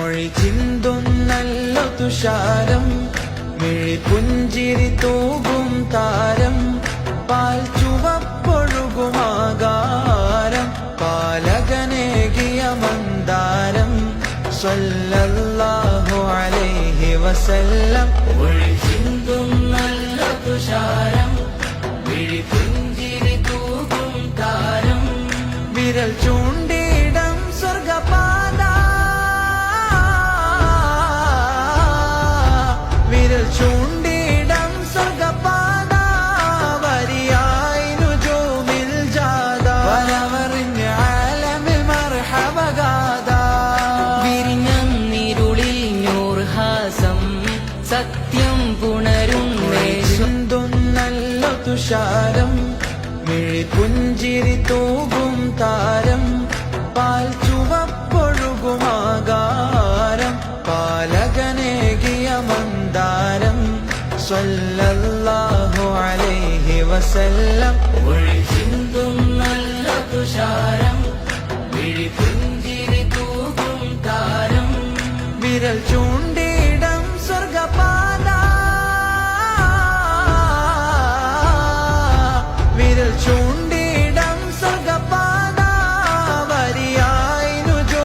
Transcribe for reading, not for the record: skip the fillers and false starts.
മൊഴി ചിന്തുന്നല്ലോ തുഷാരം മിഴിപുഞ്ചിരി തൂകും താരം പാൽ ചുവപ്പൊഴുകുമാകാരം പാലകനേകിയ മന്ദാരം സ്വല്ലല്ലാഹു അലൈഹി വസല്ലം മൊഴി ചിന്തുന്നല്ലോ തുഷാരം മിഴിപുഞ്ചിരി തൂകും താരം വിരൽ ചൂണ്ടിയിടം സ്വർഗപാത വിരൽ ചൂണ്ടിയിടം സ്വർഗപാത വരിയായി നുജൂമിൽ ജാദ വരവറിഞ്ഞ ആലമിൽ മർഹബ ഗാദ വിരിഞ്ഞിരുളിൽ നൂർഹാസം സത്യം പുണരുന്നേ ചിന്തുന്നല്ലോ തുഷാരം മിഴിപുഞ്ചിരി തൂകും താരം പാൽ ചുവപ്പൊഴുകുമാകാരം പാലകനേകിയ മന്ദാരം സ്വല്ലല്ലാഹു അലൈഹി വസല്ലം മൊഴി ചിന്തുന്നല്ലോ തുഷാരം മിഴിപുഞ്ചിരി തൂകും താരം വിരൽ